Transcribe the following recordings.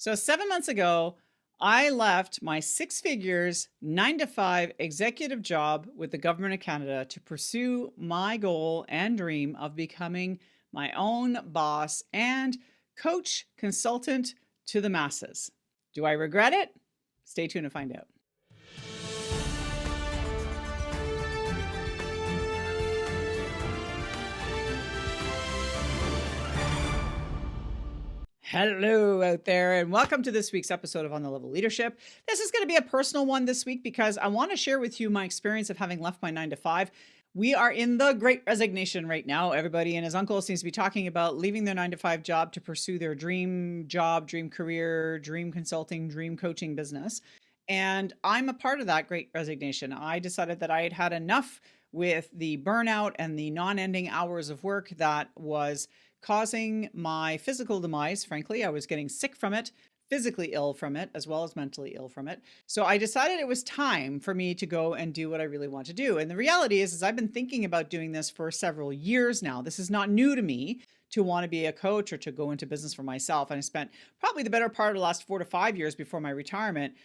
So 7 months ago, I left my six figures, 9 to 5 executive job with the government of Canada to pursue my goal and dream of becoming my own boss and coach consultant to the masses. Do I regret it? Stay tuned to find out. Hello out there, and welcome to this week's episode of On the Level Leadership. This is going to be a personal one this week because I want to share with you my experience of having left my 9 to 5. We are in the great resignation right now. Everybody and his uncle seems to be talking about leaving their 9 to 5 job to pursue their dream job, dream career, dream consulting, dream coaching business. And I'm a part of that great resignation. I decided that I had had enough with the burnout and the non-ending hours of work that was causing my physical demise. Frankly, I was getting sick from it, physically ill from it, as well as mentally ill from it. So I decided it was time for me to go and do what I really want to do. And the reality is I've been thinking about doing this for several years now. This is not new to me to want to be a coach or to go into business for myself. And I spent probably the better part of the last 4 to 5 years before my retirement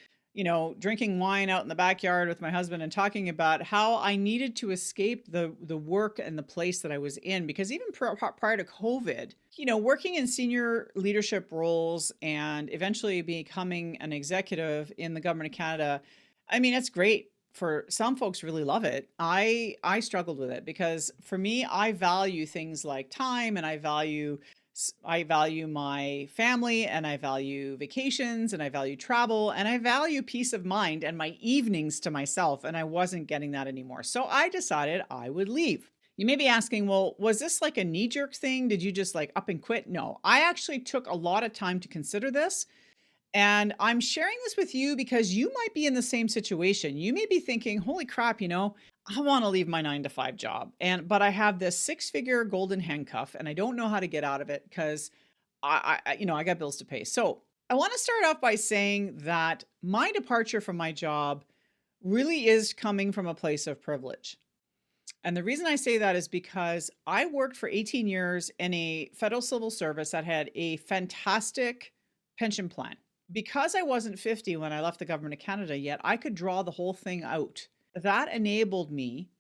drinking wine out in the backyard with my husband and talking about how I needed to escape the work and the place that I was in. Because even prior to COVID, working in senior leadership roles and eventually becoming an executive in the government of Canada, I mean, it's great. For some folks really love it. I struggled with it because for me, I value things like time, and I value my family, and I value vacations, and I value travel, and I value peace of mind and my evenings to myself. And I wasn't getting that anymore. So I decided I would leave. You may be asking, well, was this like a knee-jerk thing? Did you just like up and quit? No, I actually took a lot of time to consider this. And I'm sharing this with you because you might be in the same situation. You may be thinking, holy crap, I want to leave my 9 to 5 job. But I have this six-figure golden handcuff and I don't know how to get out of it because I got bills to pay. So I want to start off by saying that my departure from my job really is coming from a place of privilege. And the reason I say that is because I worked for 18 years in a federal civil service that had a fantastic pension plan. Because I wasn't 50 when I left the government of Canada yet, I could draw the whole thing out. That enabled me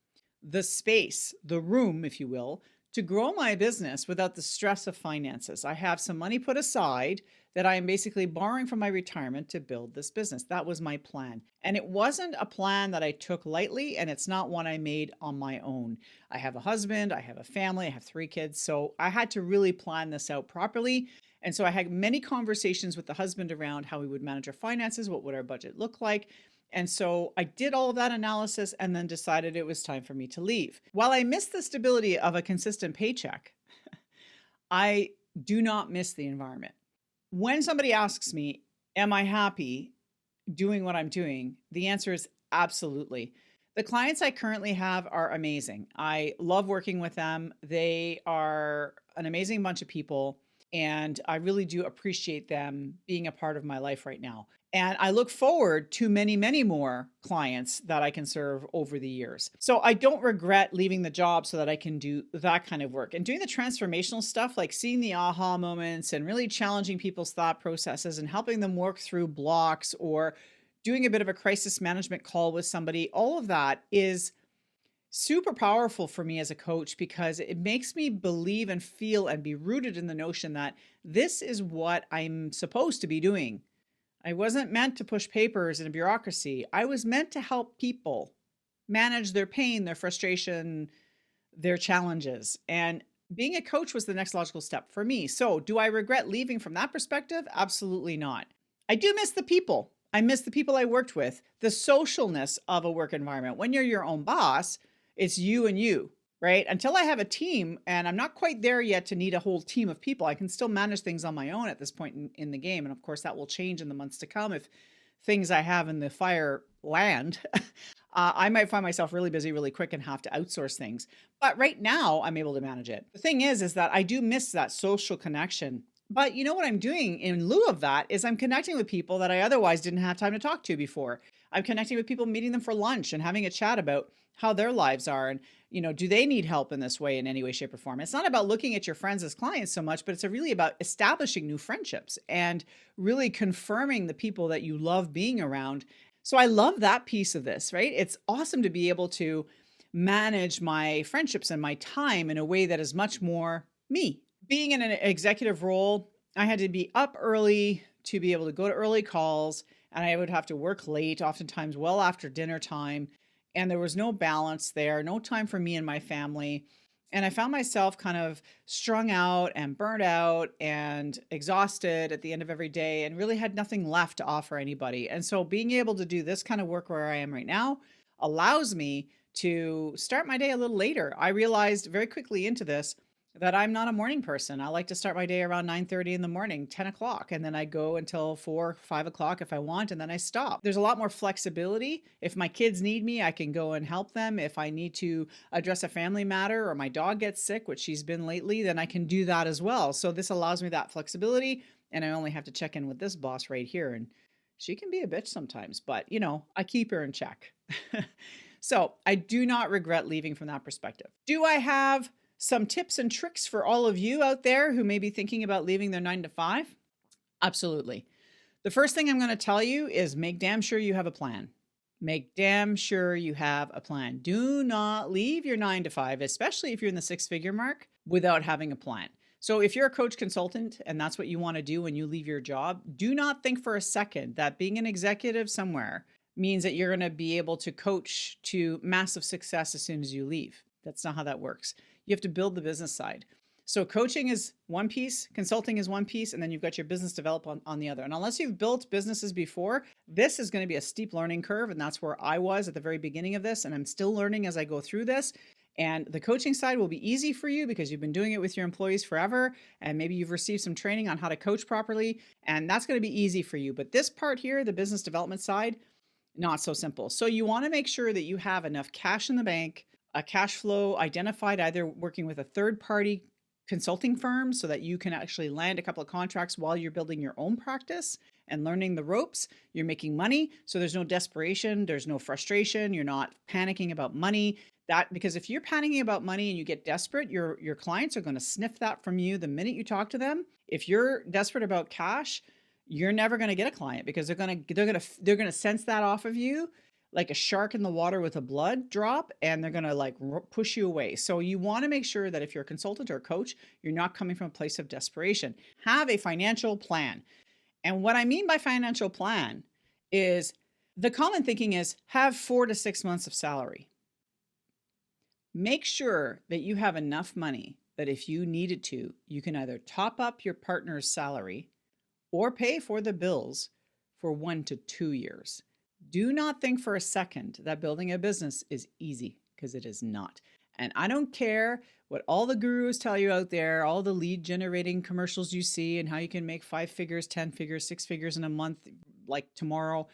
the space, the room, if you will, to grow my business without the stress of finances. I have some money put aside that I am basically borrowing from my retirement to build this business. That was my plan. And it wasn't a plan that I took lightly, and it's not one I made on my own. I have a husband, I have a family, I have 3 kids. So I had to really plan this out properly. And so I had many conversations with the husband around how we would manage our finances, what would our budget look like. And so I did all of that analysis and then decided it was time for me to leave. While I miss the stability of a consistent paycheck, I do not miss the environment. When somebody asks me, am I happy doing what I'm doing? The answer is absolutely. The clients I currently have are amazing. I love working with them. They are an amazing bunch of people. And I really do appreciate them being a part of my life right now. And I look forward to many, many more clients that I can serve over the years. So I don't regret leaving the job so that I can do that kind of work. And doing the transformational stuff, like seeing the aha moments and really challenging people's thought processes and helping them work through blocks or doing a bit of a crisis management call with somebody, all of that is super powerful for me as a coach because it makes me believe and feel and be rooted in the notion that this is what I'm supposed to be doing. I wasn't meant to push papers in a bureaucracy. I was meant to help people manage their pain, their frustration, their challenges. And being a coach was the next logical step for me. So do I regret leaving from that perspective? Absolutely not. I do miss the people. I miss the people I worked with, the socialness of a work environment. When you're your own boss, it's you and you, right? Until I have a team, and I'm not quite there yet to need a whole team of people. I can still manage things on my own at this point in the game. And of course, that will change in the months to come if things I have in the fire land. I might find myself really busy really quick and have to outsource things. But right now, I'm able to manage it. The thing is that I do miss that social connection. But what I'm doing in lieu of that is I'm connecting with people that I otherwise didn't have time to talk to before. I'm connecting with people, meeting them for lunch and having a chat about how their lives are. And, do they need help in this way in any way, shape, or form? It's not about looking at your friends as clients so much, but it's really about establishing new friendships and really confirming the people that you love being around. So I love that piece of this, right? It's awesome to be able to manage my friendships and my time in a way that is much more me. Being in an executive role, I had to be up early to be able to go to early calls, and I would have to work late, oftentimes well after dinner time. And there was no balance there, no time for me and my family. And I found myself kind of strung out and burnt out and exhausted at the end of every day and really had nothing left to offer anybody. And so being able to do this kind of work where I am right now allows me to start my day a little later. I realized very quickly into this that I'm not a morning person. I like to start my day around 9:30 in the morning, 10 o'clock, and then I go until 4, 5 o'clock if I want, and then I stop. There's a lot more flexibility. If my kids need me, I can go and help them. If I need to address a family matter or my dog gets sick, which she's been lately, then I can do that as well. So this allows me that flexibility, and I only have to check in with this boss right here. And she can be a bitch sometimes, but I keep her in check. So I do not regret leaving from that perspective. Do I have some tips and tricks for all of you out there who may be thinking about leaving their 9 to 5? Absolutely. The first thing I'm going to tell you is make damn sure you have a plan. Make damn sure you have a plan. Do not leave your 9 to 5, especially if you're in the 6-figure mark, without having a plan. So if you're a coach consultant and that's what you want to do when you leave your job, do not think for a second that being an executive somewhere means that you're going to be able to coach to massive success as soon as you leave. That's not how that works. You have to build the business side. So coaching is one piece, consulting is one piece, and then you've got your business development on the other. And unless you've built businesses before, this is going to be a steep learning curve. And that's where I was at the very beginning of this. And I'm still learning as I go through this. And the coaching side will be easy for you because you've been doing it with your employees forever. And maybe you've received some training on how to coach properly. And that's going to be easy for you. But this part here, the business development side, not so simple. So you want to make sure that you have enough cash in the bank, a cash flow identified, either working with a third-party consulting firm so that you can actually land a couple of contracts while you're building your own practice and learning the ropes. You're making money, so there's no desperation, there's no frustration, you're not panicking about money. Because if you're panicking about money and you get desperate, your clients are going to sniff that from you the minute you talk to them. If you're desperate about cash, you're never going to get a client because they're going to sense that off of you like a shark in the water with a blood drop, and they're going to push you away. So you want to make sure that if you're a consultant or a coach, you're not coming from a place of desperation. Have a financial plan. And what I mean by financial plan is the common thinking is have 4 to 6 months of salary. Make sure that you have enough money that if you needed to, you can either top up your partner's salary or pay for the bills for 1 to 2 years. Do not think for a second that building a business is easy, because it is not. And I don't care what all the gurus tell you out there, all the lead generating commercials you see and how you can make 5 figures, 10 figures, 6 figures in a month like tomorrow.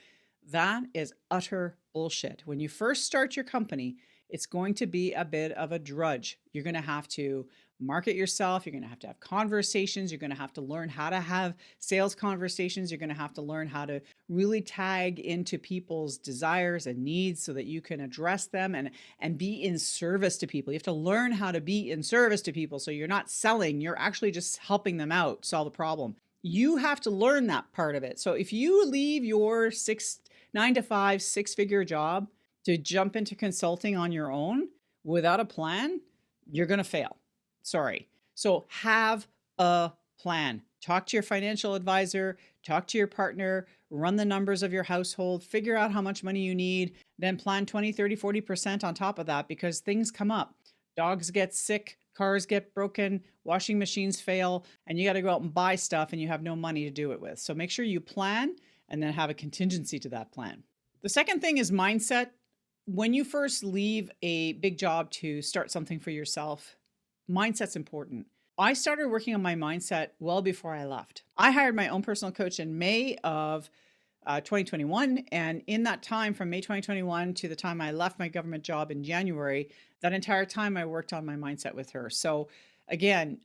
That is utter bullshit. When you first start your company, it's going to be a bit of a drudge. You're going to have to market yourself. You're going to have conversations. You're going to have to learn how to have sales conversations. You're going to have to learn how to really tag into people's desires and needs so that you can address them and be in service to people. You have to learn how to be in service to people. So you're not selling, you're actually just helping them out, solve a problem. You have to learn that part of it. So if you leave your 9 to 5, 6-figure job to jump into consulting on your own without a plan, you're going to fail. Sorry. So have a plan. Talk to your financial advisor, talk to your partner, run the numbers of your household, figure out how much money you need, then plan 20, 30, 40% on top of that because things come up. Dogs get sick, cars get broken, washing machines fail, and you got to go out and buy stuff and you have no money to do it with. So make sure you plan and then have a contingency to that plan. The second thing is mindset. When you first leave a big job to start something for yourself, mindset's important. I started working on my mindset well before I left. I hired my own personal coach in May of 2021. And in that time, from May 2021 to the time I left my government job in January, that entire time I worked on my mindset with her. So again,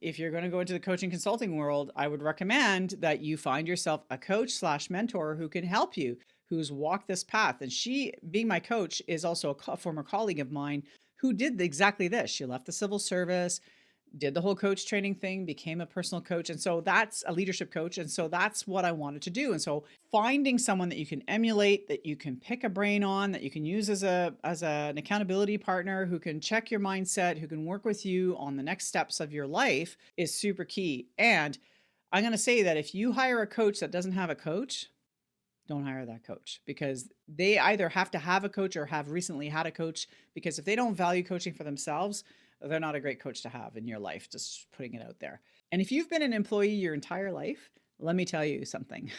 if you're going to go into the coaching consulting world, I would recommend that you find yourself a coach/mentor who can help you, who's walked this path. And she, being my coach, is also a former colleague of mine who did exactly this. She left the civil service, did the whole coach training thing, became a personal coach. And so that's a leadership coach. And so that's what I wanted to do. And so finding someone that you can emulate, that you can pick a brain on, that you can use as an accountability partner, who can check your mindset, who can work with you on the next steps of your life is super key. And I'm going to say that if you hire a coach that doesn't have a coach, don't hire that coach, because they either have to have a coach or have recently had a coach, because if they don't value coaching for themselves, they're not a great coach to have in your life, just putting it out there. And if you've been an employee your entire life, let me tell you something.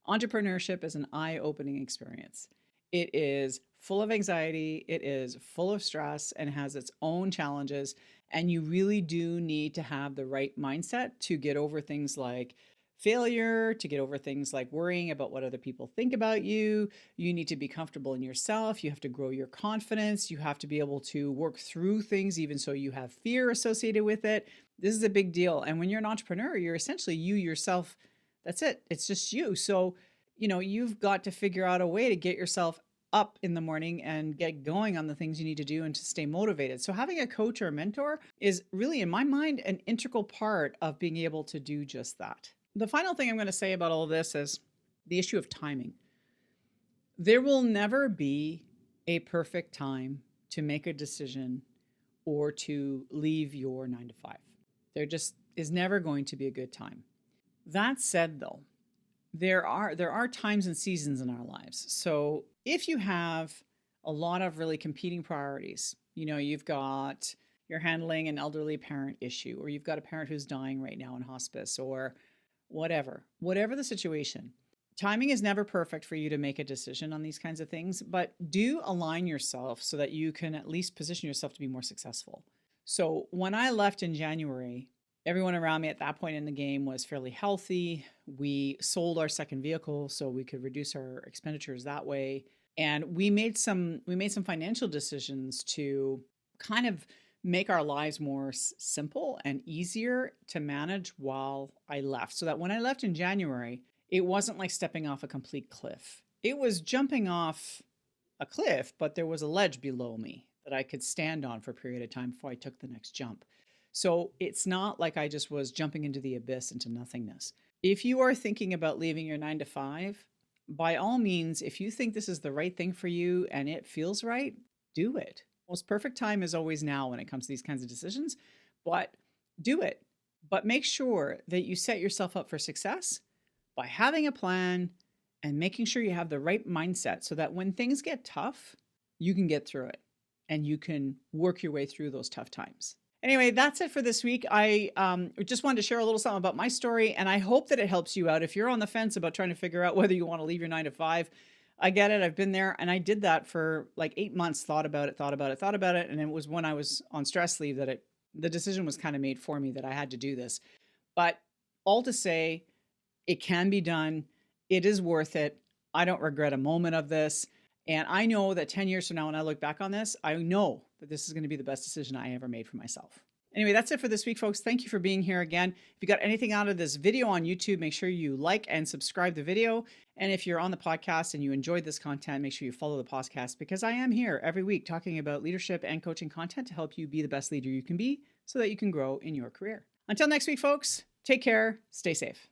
Entrepreneurship is an eye-opening experience. It is full of anxiety, it is full of stress, and has its own challenges. And you really do need to have the right mindset to get over things like failure, to get over things like worrying about what other people think about you. You need to be comfortable in yourself. You have to grow your confidence. You have to be able to work through things, even so you have fear associated with it. This is a big deal. And when you're an entrepreneur, you're essentially you yourself. That's it. It's just you. So, you've got to figure out a way to get yourself up in the morning and get going on the things you need to do and to stay motivated. So having a coach or a mentor is really, in my mind, an integral part of being able to do just that. The final thing I'm going to say about all of this is the issue of timing. There will never be a perfect time to make a decision or to leave your 9 to 5. There just is never going to be a good time. That said, though, there are times and seasons in our lives. So if you have a lot of really competing priorities, you're handling an elderly parent issue, or you've got a parent who's dying right now in hospice, or whatever the situation, timing is never perfect for you to make a decision on these kinds of things, but do align yourself so that you can at least position yourself to be more successful. So when I left in January, everyone around me at that point in the game was fairly healthy. We sold our second vehicle so we could reduce our expenditures that way. And we made some financial decisions to kind of make our lives more simple and easier to manage while I left. So that when I left in January, it wasn't like stepping off a complete cliff. It was jumping off a cliff, but there was a ledge below me that I could stand on for a period of time before I took the next jump. So it's not like I just was jumping into the abyss, into nothingness. If you are thinking about leaving your 9 to 5, by all means, if you think this is the right thing for you and it feels right, do it. Most perfect time is always now when it comes to these kinds of decisions, but do it. But make sure that you set yourself up for success by having a plan and making sure you have the right mindset so that when things get tough, you can get through it and you can work your way through those tough times. Anyway, that's it for this week. I just wanted to share a little something about my story, and I hope that it helps you out. If you're on the fence about trying to figure out whether you want to leave your 9 to 5, I get it. I've been there, and I did that for like 8 months, thought about it. And it was when I was on stress leave that the decision was kind of made for me that I had to do this. But all to say, it can be done. It is worth it. I don't regret a moment of this. And I know that 10 years from now, when I look back on this, I know that this is going to be the best decision I ever made for myself. Anyway, that's it for this week, folks. Thank you for being here again. If you got anything out of this video on YouTube, make sure you like and subscribe the video. And if you're on the podcast and you enjoyed this content, make sure you follow the podcast, because I am here every week talking about leadership and coaching content to help you be the best leader you can be so that you can grow in your career. Until next week, folks, take care, stay safe.